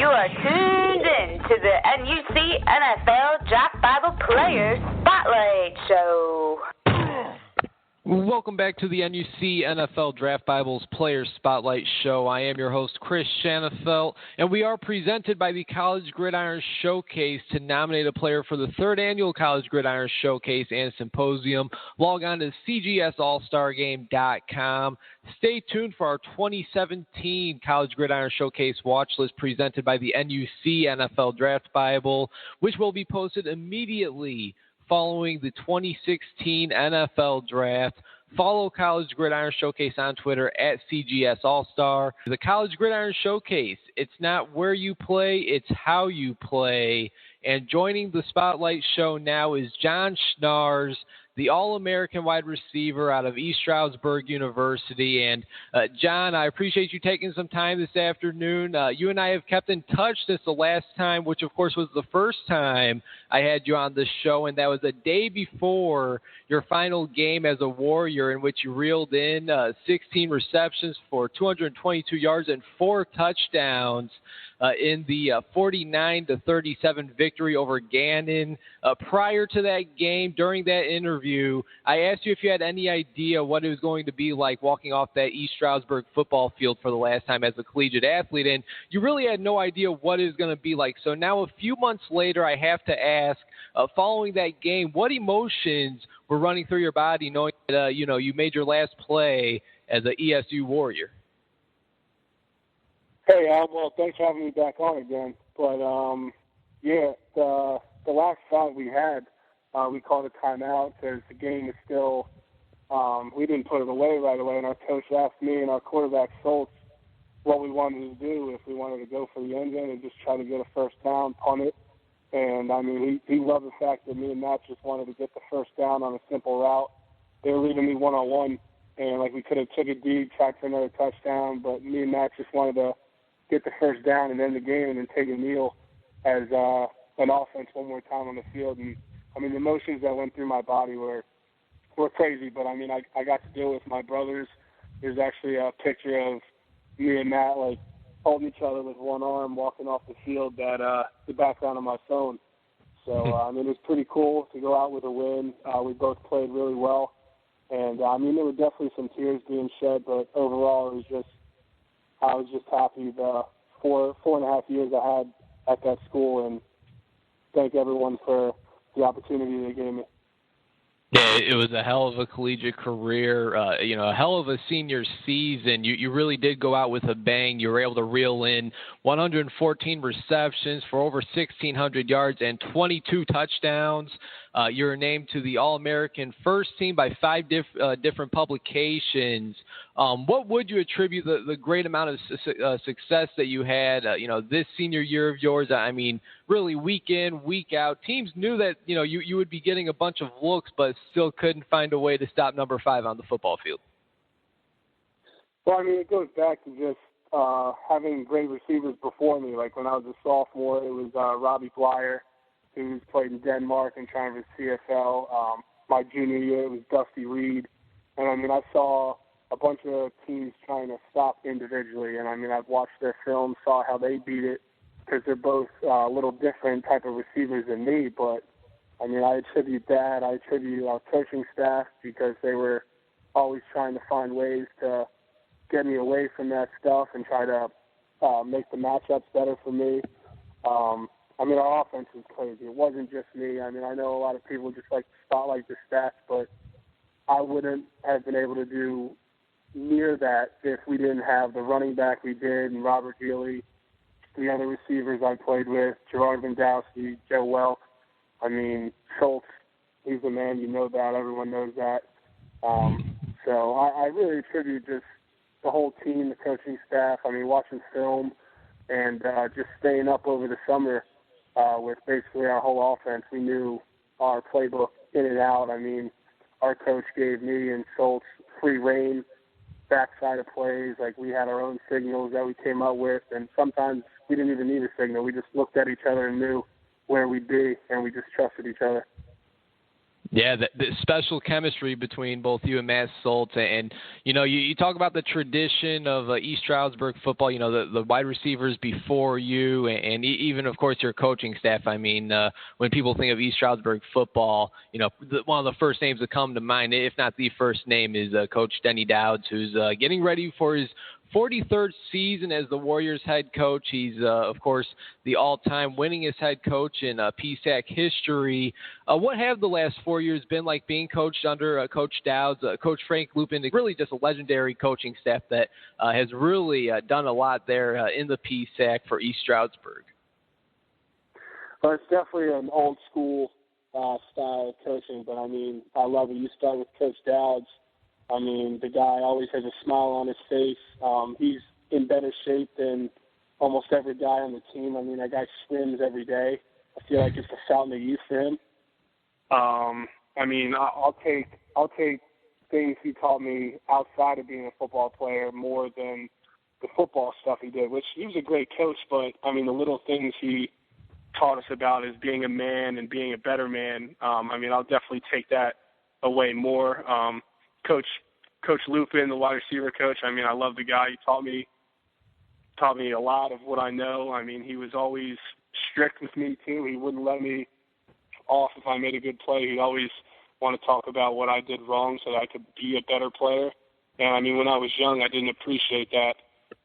are tuned in to the NUC NFL Draft Bible Players Spotlight Show. Welcome back to the NUC NFL Draft Bibles Players Spotlight Show. I am your host, Chris Schanafelt, and we are presented by the College Gridiron Showcase. To nominate a player for the third annual College Gridiron Showcase and Symposium, log on to cgsallstargame.com. Stay tuned for our 2017 College Gridiron Showcase watch list presented by the NUC NFL Draft Bible, which will be posted immediately following the 2016 NFL Draft. Follow College Gridiron Showcase on Twitter at CGS All-Star. The College Gridiron Showcase, it's not where you play, it's how you play. And joining the Spotlight Show now is Jon Schnaars, the All-American wide receiver out of East Stroudsburg University. And, John, I appreciate you taking some time this afternoon. You and I have kept in touch since the last time, which, of course, was the first time I had you on the show, and that was a day before your final game as a Warrior, in which you reeled in 16 receptions for 222 yards and 4 touchdowns in the 49-37 victory over Gannon. Prior to that game, during that interview, I asked you if you had any idea what it was going to be like walking off that East Stroudsburg football field for the last time as a collegiate athlete, and you really had no idea what it was going to be like. So now, a few months later, I have to ask, following that game, what emotions were running through your body knowing that you made your last play as an ESU Warrior? Hey, well, thanks for having me back on again. But, the last shot we had, we called a timeout because the game is still, we didn't put it away right away, and our coach asked me and our quarterback, Schultz, what we wanted to do, if we wanted to go for the end zone and just try to get a first down, punt it. And, I mean, he loved the fact that me and Matt just wanted to get the first down on a simple route. They were leaving me one-on-one, and, we could have took it deep, tried for another touchdown, but me and Matt just wanted to get the first down and end the game and then take a kneel as an offense one more time on the field. And, the emotions that went through my body were crazy. But, I got to do it with my brothers. There's actually a picture of me and Matt, holding each other with one arm, walking off the field, that the background of my phone. So, it was pretty cool to go out with a win. We both played really well. And, there were definitely some tears being shed, but overall I was just happy the 4.5 years I had at that school, and thank everyone for the opportunity they gave me. Yeah, it was a hell of a collegiate career, a hell of a senior season. You really did go out with a bang. You were able to reel in 114 receptions for over 1,600 yards and 22 touchdowns. You were named to the All-American First Team by 5 different publications. What would you attribute the great amount of success that you had, this senior year of yours? Really week in, week out. Teams knew that, you would be getting a bunch of looks, but still couldn't find a way to stop number 5 on the football field. Well, it goes back to just having great receivers before me. Like when I was a sophomore, it was Robbie Blyer, who's played in Denmark and trying to CFL. My junior year, it was Dusty Reed. And, I saw a bunch of teams trying to stop individually. And, I've watched their film, saw how they beat it, because they're both a little different type of receivers than me. But, I attribute that. I attribute our coaching staff because they were always trying to find ways to get me away from that stuff and try to make the matchups better for me. Our offense was crazy. It wasn't just me. I know a lot of people just like to spotlight the stats, but I wouldn't have been able to do near that if we didn't have the running back we did and Robert Healy, the other receivers I played with, Gerard Vendowski, Joe Welk. Schultz, he's the man. You know that. Everyone knows that. So I really attribute just the whole team, the coaching staff. Watching film and just staying up over the summer with basically our whole offense. We knew our playbook in and out. Our coach gave me and Schultz free reign, backside of plays. We had our own signals that we came up with, and sometimes we didn't even need a signal. We just looked at each other and knew where we'd be, and we just trusted each other. Yeah, the special chemistry between both you and Matt Stoltz. And you talk about the tradition of East Stroudsburg football, the wide receivers before you and even, of course, your coaching staff. I mean, when people think of East Stroudsburg football, one of the first names that come to mind, if not the first name, is Coach Denny Dowds, who's getting ready for his 43rd season as the Warriors head coach. He's, of course, the all-time winningest head coach in PSAC history. What have the last 4 years been like being coached under Coach Dowds, Coach Frank Lupin, really just a legendary coaching staff that has really done a lot there in the PSAC for East Stroudsburg? Well, it's definitely an old-school style of coaching, but, I mean, I love it. You start with Coach Dowds. I mean, the guy always has a smile on his face. He's in better shape than almost every guy on the team. I mean, that guy swims every day. I feel like it's a fountain of youth for him. I mean, I'll take things he taught me outside of being a football player more than the football stuff he did, which he was a great coach, but, I mean, the little things he taught us about is being a man and being a better man. I mean, I'll definitely take that away more. Coach Lupin, the wide receiver coach, I mean, I love the guy. He taught me a lot of what I know. I mean, he was always strict with me, too. He wouldn't let me off if I made a good play. He'd always want to talk about what I did wrong so that I could be a better player. And, I mean, when I was young, I didn't appreciate that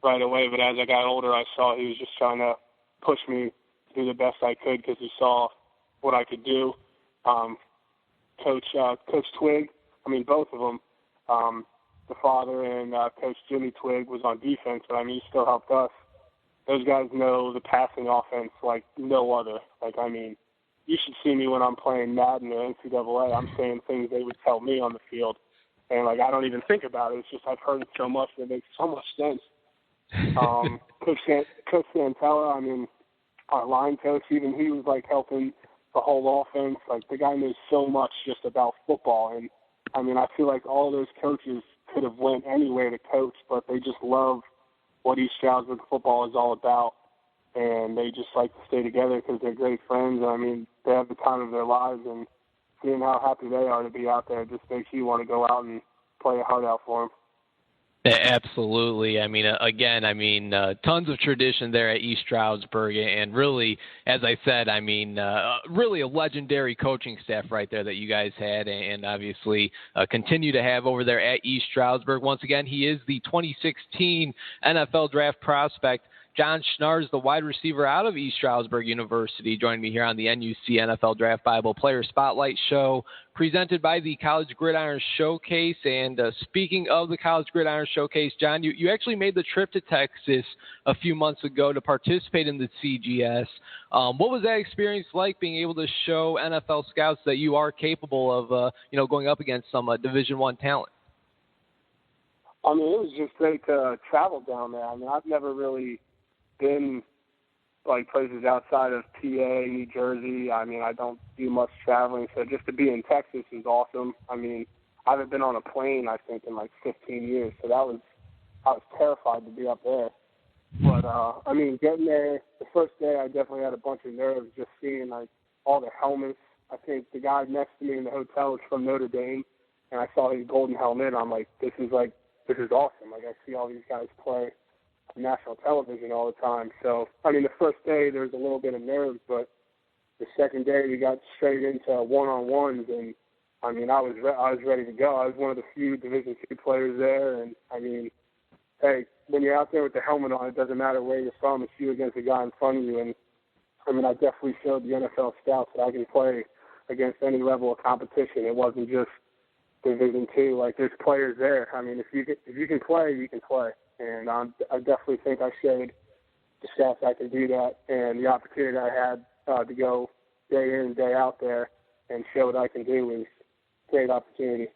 right away. But as I got older, I saw he was just trying to push me to do the best I could because he saw what I could do. Coach Twig, I mean, both of them, the father and Coach Jimmy Twig was on defense, but, I mean, he still helped us. Those guys know the passing offense like no other. Like, I mean, you should see me when I'm playing Madden or NCAA. I'm saying things they would tell me on the field. And, like, I don't even think about it. It's just I've heard it so much that it makes so much sense. Coach Santella, I mean, our line coach, even he was, like, helping the whole offense. Like, the guy knows so much just about football. And, I mean, I feel like all those coaches could have went anywhere to coach, but they just love what East Stroudsburg football is all about, and they just like to stay together because they're great friends. I mean, they have the time of their lives, and seeing how happy they are to be out there just makes you want to go out and play your heart out for them. Absolutely. I mean, tons of tradition there at East Stroudsburg, and really, as I said, I mean, really a legendary coaching staff right there that you guys had, and obviously continue to have over there at East Stroudsburg. Once again, he is the 2016 NFL Draft prospect. Jon Schnaars, the wide receiver out of East Stroudsburg University, joined me here on the NUC NFL Draft Bible Player Spotlight Show, presented by the College Gridiron Showcase. And speaking of the College Gridiron Showcase, John, you actually made the trip to Texas a few months ago to participate in the CGS. What was that experience like, being able to show NFL scouts that you are capable of, going up against some Division I talent? I mean, it was just great to travel down there. I mean, I've never really been like places outside of PA, New Jersey. I mean, I don't do much traveling, so just to be in Texas is awesome. I mean, I haven't been on a plane, I think, in like 15 years, so I was terrified to be up there. But, I mean, getting there, the first day I definitely had a bunch of nerves just seeing like all the helmets. I think the guy next to me in the hotel was from Notre Dame, and I saw his golden helmet, and I'm like, this is awesome. Like, I see all these guys play national television all the time. So, I mean, the first day there was a little bit of nerves, but the second day we got straight into one-on-ones, and, I mean, I was ready to go. I was one of the few Division II players there, and, I mean, hey, when you're out there with the helmet on, it doesn't matter where you're from. It's you against the guy in front of you, and, I mean, I definitely showed the NFL scouts that I can play against any level of competition. It wasn't just Division II. Like, there's players there. I mean, if you can play, you can play. And I definitely think I showed the staff I could do that, and the opportunity I had to go day in, day out there and show what I can do was a great opportunity.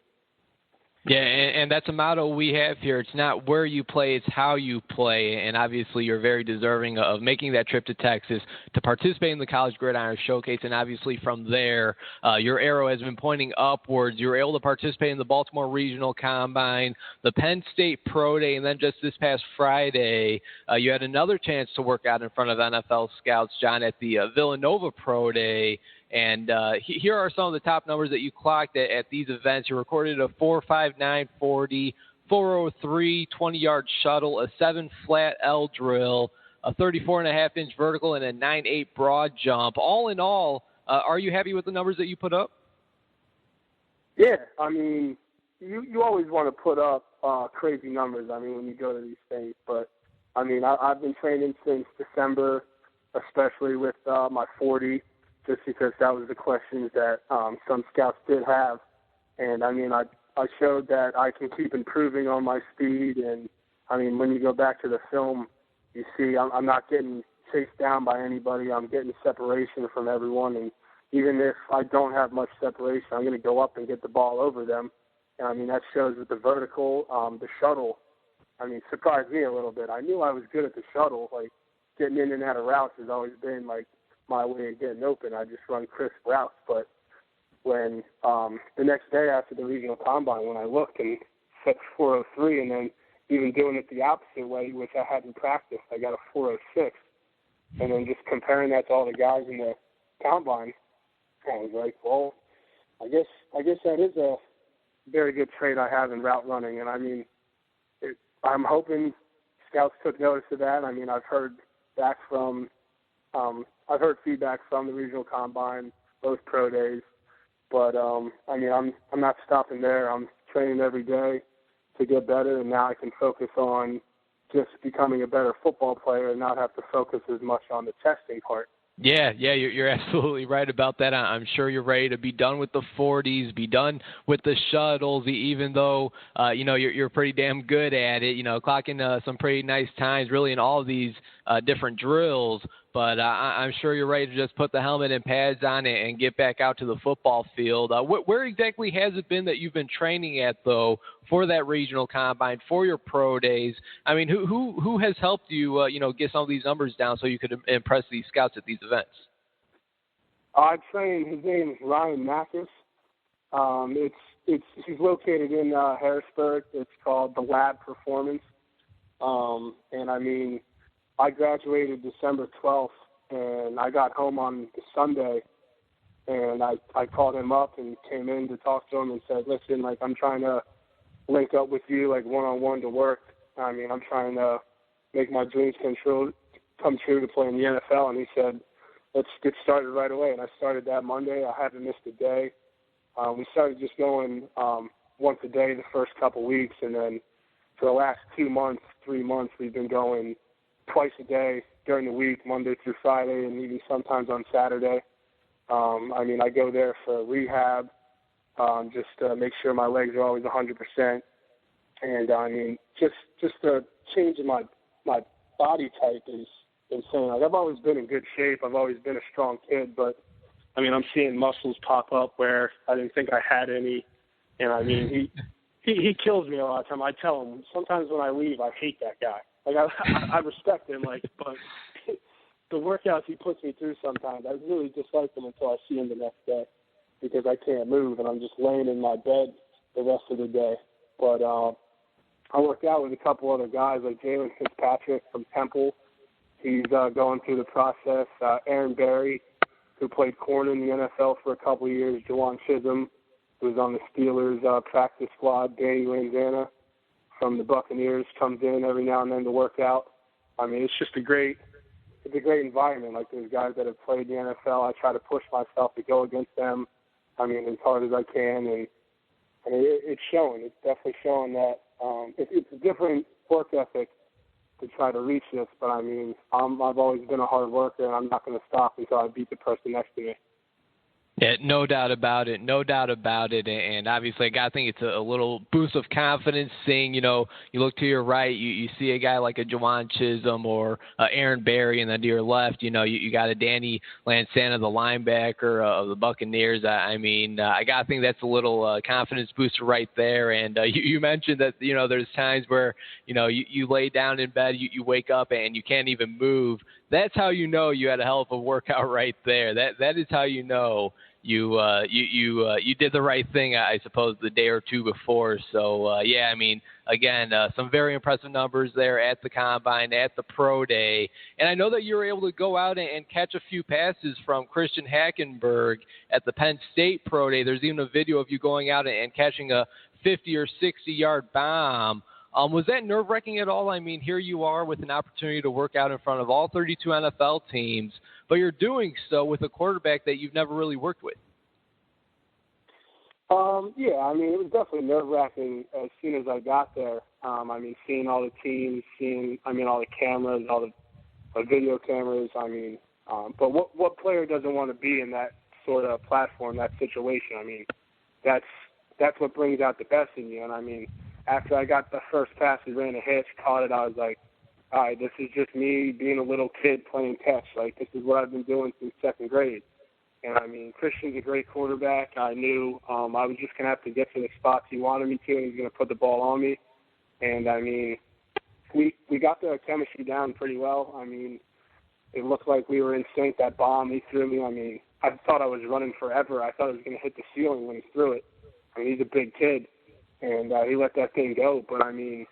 Yeah, and that's a motto we have here. It's not where you play, it's how you play. And obviously you're very deserving of making that trip to Texas to participate in the College Gridiron Showcase. And obviously from there, your arrow has been pointing upwards. You were able to participate in the Baltimore Regional Combine, the Penn State Pro Day, and then just this past Friday, you had another chance to work out in front of NFL scouts, John, at the Villanova Pro Day. And here are some of the top numbers that you clocked at these events. You recorded a 4.59 40, 4.03 20-yard shuttle, a 7-flat L drill, a 34.5-inch vertical, and a 9.8 broad jump. All in all, are you happy with the numbers that you put up? Yeah, I mean, you always want to put up crazy numbers, I mean, when you go to these things. But, I mean, I've been training since December, especially with my 40, just because that was the questions that some scouts did have. And, I mean, I showed that I can keep improving on my speed. And, I mean, when you go back to the film, you see I'm not getting chased down by anybody. I'm getting separation from everyone. And even if I don't have much separation, I'm going to go up and get the ball over them. And, I mean, that shows with the vertical. The shuttle, I mean, surprised me a little bit. I knew I was good at the shuttle. Like, getting in and out of routes has always been, like, my way of getting open. I just run crisp routes. But when the next day after the regional combine, when I looked and set 4.03 and then even doing it the opposite way, which I hadn't practiced, I got a 4.06. And then just comparing that to all the guys in the combine, I was like, well, I guess that is a very good trait I have in route running. And, I mean, I'm hoping scouts took notice of that. I mean, I've heard feedback from the regional combine, both pro days. But, I mean, I'm not stopping there. I'm training every day to get better, and now I can focus on just becoming a better football player and not have to focus as much on the testing part. Yeah, you're absolutely right about that. I'm sure you're ready to be done with the 40s, be done with the shuttles, even though, you're pretty damn good at it, clocking some pretty nice times really in all of these different drills. But I'm sure you're ready to just put the helmet and pads on and get back out to the football field. Where exactly has it been that you've been training at, though, for that regional combine, for your pro days? I mean, who has helped you, get some of these numbers down so you could impress these scouts at these events? I trained. His name is Ryan Mathis. He's located in Harrisburg. It's called the Lab Performance. And I mean, I graduated December 12th, and I got home on the Sunday, and I called him up and came in to talk to him and said, listen, like, I'm trying to link up with you, like, one-on-one to work. I mean, I'm trying to make my dreams come true to play in the NFL. And he said, let's get started right away. And I started that Monday. I haven't missed a day. We started just going once a day the first couple weeks, and then for the last 3 months, we've been going twice a day during the week, Monday through Friday, and even sometimes on Saturday. I mean, I go there for rehab, just to make sure my legs are always 100%. And, I mean, just the change in my body type is insane. Like, I've always been in good shape. I've always been a strong kid, but, I mean, I'm seeing muscles pop up where I didn't think I had any. And, I mean, he kills me a lot of time. I tell him, sometimes when I leave, I hate that guy. Like, I respect him, like, but the workouts he puts me through sometimes, I really dislike them until I see him the next day because I can't move and I'm just laying in my bed the rest of the day. But I work out with a couple other guys like Jalen Fitzpatrick from Temple. He's going through the process. Aaron Berry, who played corner in the NFL for a couple of years. Jawan Chisholm, who's on the Steelers practice squad. Danny Lanzana from the Buccaneers comes in every now and then to work out. I mean, it's just a great environment. Like, there's guys that have played in the NFL. I try to push myself to go against them, I mean, as hard as I can. And it's showing. It's definitely showing that it's a different work ethic to try to reach this. But, I mean, I've always been a hard worker, and I'm not going to stop until I beat the person next to me. Yeah, no doubt about it. And obviously, I got to think it's a little boost of confidence seeing, you look to your right, you see a guy like a Jawan Chisholm or Aaron Berry, and then to your left, you got a Danny Lanzana, the linebacker of the Buccaneers. I mean, I got to think that's a little confidence booster right there. And you mentioned that, there's times where, you lay down in bed, you wake up and you can't even move. That's how you know you had a hell of a workout right there. That is how you know you did the right thing, I suppose, the day or two before. So, I mean, again, some very impressive numbers there at the Combine, at the Pro Day. And I know that you were able to go out and catch a few passes from Christian Hackenberg at the Penn State Pro Day. There's even a video of you going out and catching a 50 or 60-yard bomb. Was that nerve-wracking at all? I mean, here you are with an opportunity to work out in front of all 32 NFL teams, but you're doing so with a quarterback that you've never really worked with. Yeah, I mean, it was definitely nerve-wracking as soon as I got there. I mean, seeing all the teams, all the cameras, all the video cameras. I mean, but what player doesn't want to be in that sort of platform, that situation? I mean, that's what brings out the best in you. And I mean, after I got the first pass and ran a hitch, caught it, I was like, all right, this is just me being a little kid playing catch. Like, this is what I've been doing since second grade. And, I mean, Christian's a great quarterback. I knew I was just going to have to get to the spots he wanted me to, and he's going to put the ball on me. And, I mean, we got the chemistry down pretty well. I mean, it looked like we were in sync. That bomb he threw me, I mean, I thought I was running forever. I thought I was going to hit the ceiling when he threw it. I mean, he's a big kid. And he let that thing go. But, I mean,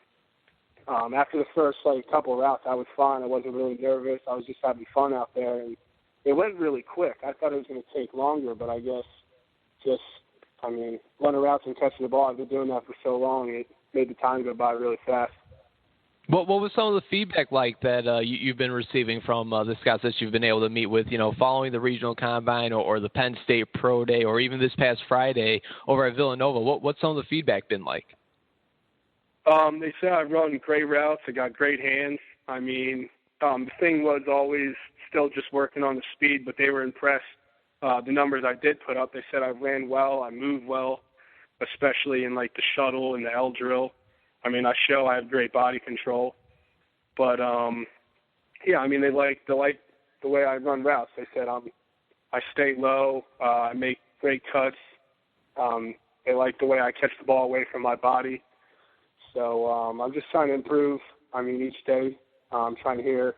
after the first, couple of routes, I was fine. I wasn't really nervous. I was just having fun out there. And it went really quick. I thought it was going to take longer, but I guess running routes and catching the ball, I've been doing that for so long, it made the time go by really fast. What was some of the feedback like that you've been receiving from the scouts that you've been able to meet with, following the regional combine or the Penn State Pro Day or even this past Friday over at Villanova? What's some of the feedback been like? They said I run great routes. I got great hands. I mean, the thing was always still just working on the speed, but they were impressed. The numbers I did put up, they said I ran well, I moved well, especially in the shuttle and the L drill. I mean, I have great body control, but yeah, I mean, they like the way I run routes. They said I stay low, I make great cuts. They like the way I catch the ball away from my body. So I'm just trying to improve. I mean, each day I'm trying to hear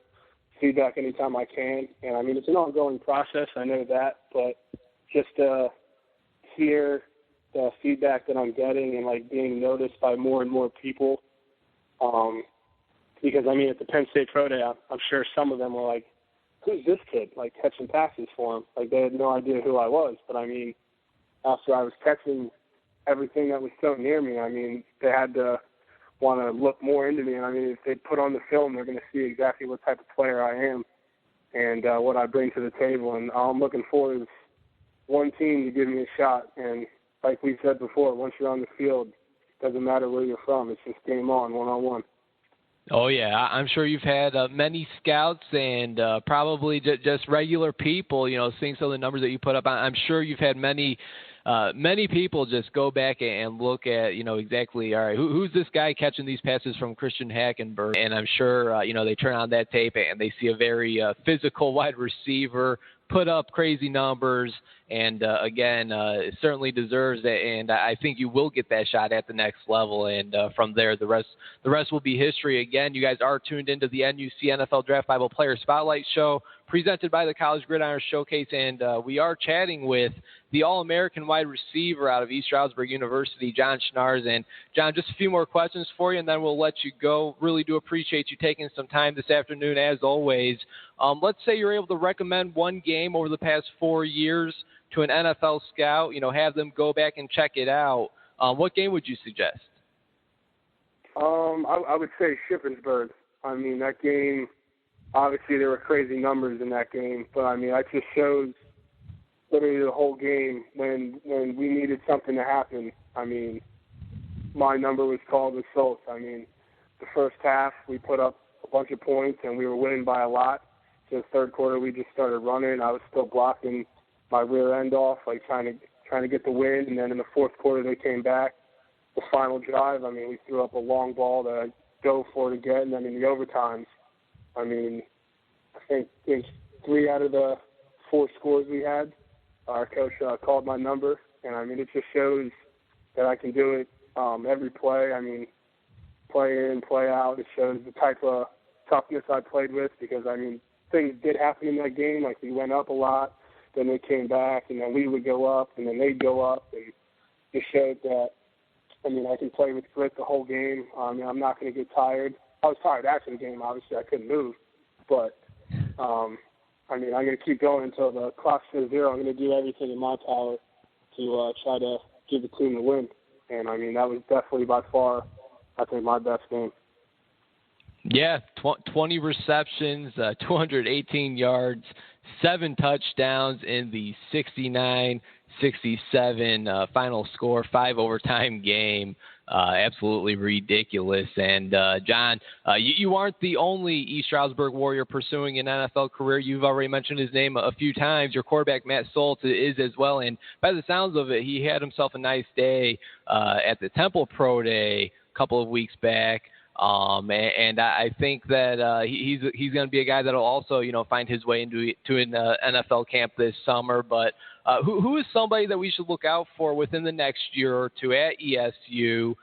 feedback anytime I can, and I mean, it's an ongoing process. I know that, but just to hear the feedback that I'm getting and being noticed by more and more people. Because I mean, at the Penn State Pro Day, I'm sure some of them were like, "Who's this kid?" Catching passes for him. They had no idea who I was. But I mean, after I was catching everything that was so near me, I mean, they had to want to look more into me. And I mean, if they put on the film, they're going to see exactly what type of player I am and what I bring to the table. And all I'm looking for is one team to give me a shot. And like we said before, once you're on the field, it doesn't matter where you're from. It's just game on, one-on-one. Oh, yeah. I'm sure you've had many scouts and probably just regular people, seeing some of the numbers that you put up. I'm sure you've had many people just go back and look at, exactly, all right, who's this guy catching these passes from Christian Hackenberg? And I'm sure, they turn on that tape and they see a very physical wide receiver, put up crazy numbers, and again, it certainly deserves it. And I think you will get that shot at the next level. And from there, the rest will be history. Again, you guys are tuned into the NUC NFL Draft Bible Player Spotlight Show presented by the College Gridiron Showcase, and we are chatting with the All-American wide receiver out of East Stroudsburg University, Jon Schnaars. And John, just a few more questions for you, and then we'll let you go. Really do appreciate you taking some time this afternoon, as always. Let's say you're able to recommend one game over the past 4 years to an NFL scout, have them go back and check it out. What game would you suggest? I would say Shippensburg. I mean, that game, obviously there were crazy numbers in that game, but I mean, that just shows literally the whole game when we needed something to happen. I mean, my number was called with Schultz. I mean, the first half we put up a bunch of points and we were winning by a lot. So the third quarter we just started running. I was still blocking my rear end off, trying to get the win. And then in the fourth quarter they came back. The final drive, I mean, we threw up a long ball to go for it again. And then in the overtimes, I mean, I think there's 3 out of the 4 scores we had. Our coach called my number, and I mean, it just shows that I can do it every play. I mean, play in, play out. It shows the type of toughness I played with because, I mean, things did happen in that game. We went up a lot, then they came back, and then we would go up, and then they'd go up, and it showed that I mean, I can play with grit the whole game. I'm not going to get tired. I was tired after the game, obviously. I couldn't move. But, I'm going to keep going until the clock says 0. I'm going to do everything in my power to try to give the team the win. And, that was definitely by far, I think, my best game. Yeah, 20 receptions, 218 yards, 7 touchdowns in the 69-67 final score, 5 overtime game. Absolutely ridiculous. And, John, you aren't the only East Stroudsburg Warrior pursuing an NFL career. You've already mentioned his name a few times. Your quarterback, Matt Soltz, is as well. And by the sounds of it, he had himself a nice day at the Temple Pro Day a couple of weeks back. And I think that he's going to be a guy that will also, find his way into an NFL camp this summer. But who is somebody that we should look out for within the next year or two at ESU?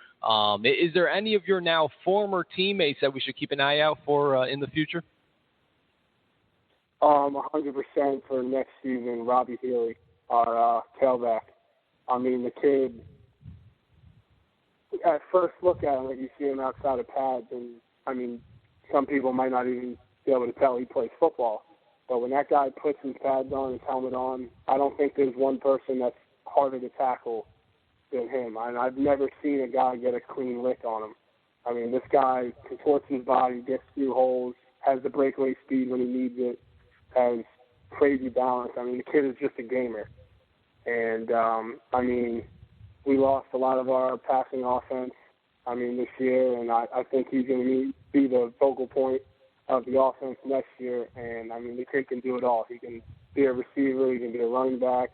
Is there any of your now former teammates that we should keep an eye out for in the future? 100% for next season, Robbie Healy, our tailback. The kid, at first look at him, like you see him outside of pads, and some people might not even be able to tell he plays football. But when that guy puts his pads on, his helmet on, I don't think there's one person that's harder to tackle than him. I've never seen a guy get a clean lick on him. This guy contorts his body, gets through holes, has the breakaway speed when he needs it, has crazy balance. The kid is just a gamer. And, we lost a lot of our passing offense, this year, and I think he's going to be the focal point of the offense next year. And, the kid can do it all. He can be a receiver. He can be a running back.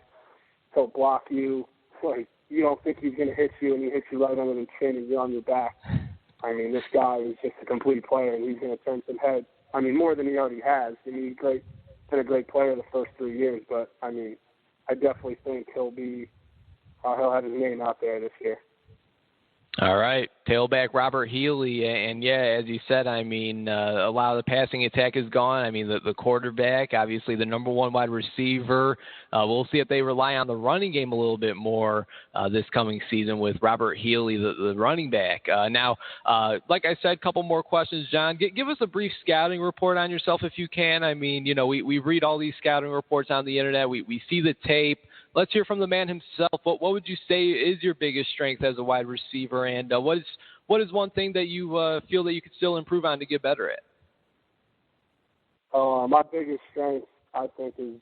He'll block you. Like, you don't think he's going to hit you, and he hits you right under the chin and you're on your back. This guy is just a complete player, and he's going to turn some heads. More than he already has. He's been a great player the first 3 years, but, I definitely think he'll have his name out there this year. All right, tailback Robert Healy, and yeah, as you said, a lot of the passing attack is gone. The quarterback, obviously the number one wide receiver. We'll see if they rely on the running game a little bit more this coming season with Robert Healy, the running back. Now, like I said, a couple more questions, John. Give us a brief scouting report on yourself if you can. We read all these scouting reports on the internet. We see the tape. Let's hear from the man himself. What would you say is your biggest strength as a wide receiver, and what is one thing that you feel that you could still improve on to get better at? My biggest strength, I think, is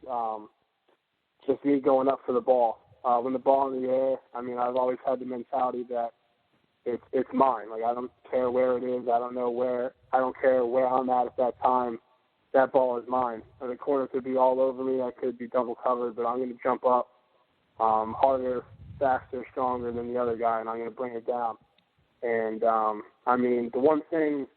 just me going up for the ball. When the ball in the air, I've always had the mentality that it's mine. Like, I don't care where it is. I don't care where I'm at that time. That ball is mine. The corner could be all over me. I could be double covered, but I'm going to jump up harder, faster, stronger than the other guy, and I'm going to bring it down. And, the one thing,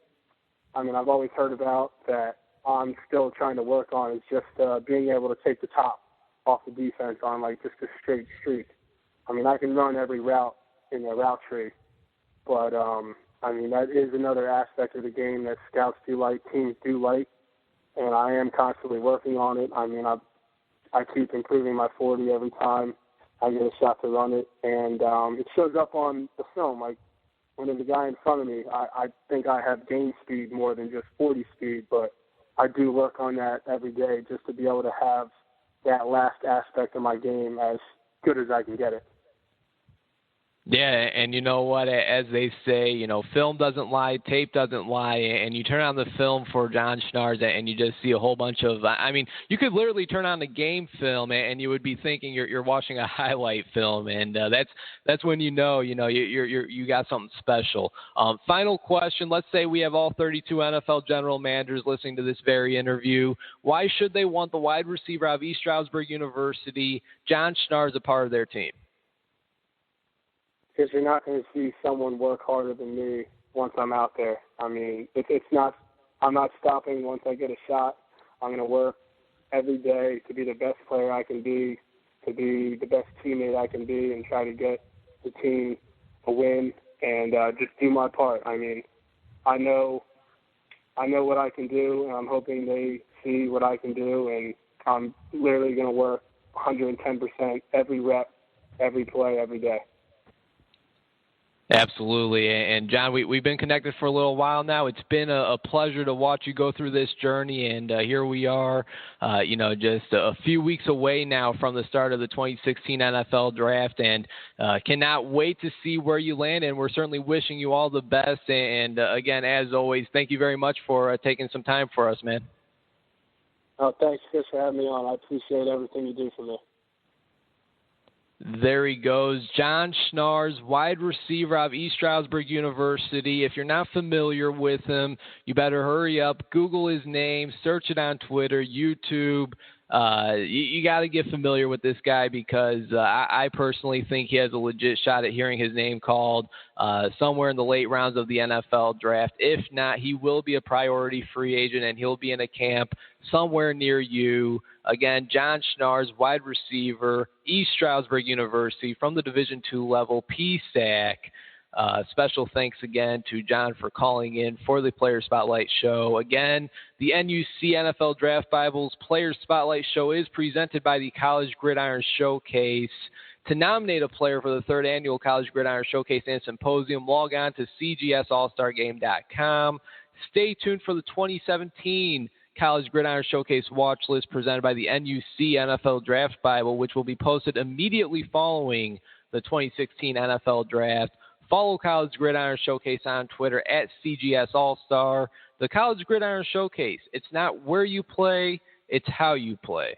I've always heard about that I'm still trying to work on is just being able to take the top off the defense on, just a straight streak. I can run every route in the route tree, but, that is another aspect of the game that scouts do like, teams do like, and I am constantly working on it. I keep improving my 40 every time I get a shot to run it, and it shows up on the film. Like, when there's a guy in front of me, I think I have game speed more than just 40 speed, but I do work on that every day just to be able to have that last aspect of my game as good as I can get it. Yeah, and you know what, as they say, film doesn't lie, tape doesn't lie, and you turn on the film for Jon Schnaars and you just see a whole bunch of, you could literally turn on the game film and you would be thinking you're watching a highlight film, and that's when you got something special. Final question, let's say we have all 32 NFL general managers listening to this very interview. Why should they want the wide receiver of East Stroudsburg University, Jon Schnaars, a part of their team? Because you're not going to see someone work harder than me once I'm out there. I'm not stopping once I get a shot. I'm going to work every day to be the best player I can be, to be the best teammate I can be, and try to get the team a win and just do my part. I know what I can do, and I'm hoping they see what I can do, and I'm literally going to work 110% every rep, every play, every day. Absolutely. And John, we've been connected for a little while now. It's been a pleasure to watch you go through this journey. And here we are, just a few weeks away now from the start of the 2016 NFL Draft. And cannot wait to see where you land. And we're certainly wishing you all the best. And again, as always, thank you very much for taking some time for us, man. Oh, thanks, Chris, for having me on. I appreciate everything you do for me. There he goes, Jon Schnaars, wide receiver of East Stroudsburg University. If you're not familiar with him, you better hurry up, Google his name, search it on Twitter, YouTube. You got to get familiar with this guy because I personally think he has a legit shot at hearing his name called somewhere in the late rounds of the NFL Draft. If not, he will be a priority free agent, and he'll be in a camp somewhere near you. Again, Jon Schnaars, wide receiver, East Stroudsburg University, from the Division II level, PSAC. Special thanks again to John for calling in for the Player Spotlight Show. Again, the NUC NFL Draft Bible's Player Spotlight Show is presented by the College Gridiron Showcase. To nominate a player for the 3rd Annual College Gridiron Showcase and Symposium, log on to cgsallstargame.com. Stay tuned for the 2017 College Gridiron Showcase watch list presented by the NUC NFL Draft Bible, which will be posted immediately following the 2016 NFL Draft. Follow College Gridiron Showcase on Twitter at CGS All-Star. The College Gridiron Showcase, it's not where you play, it's how you play.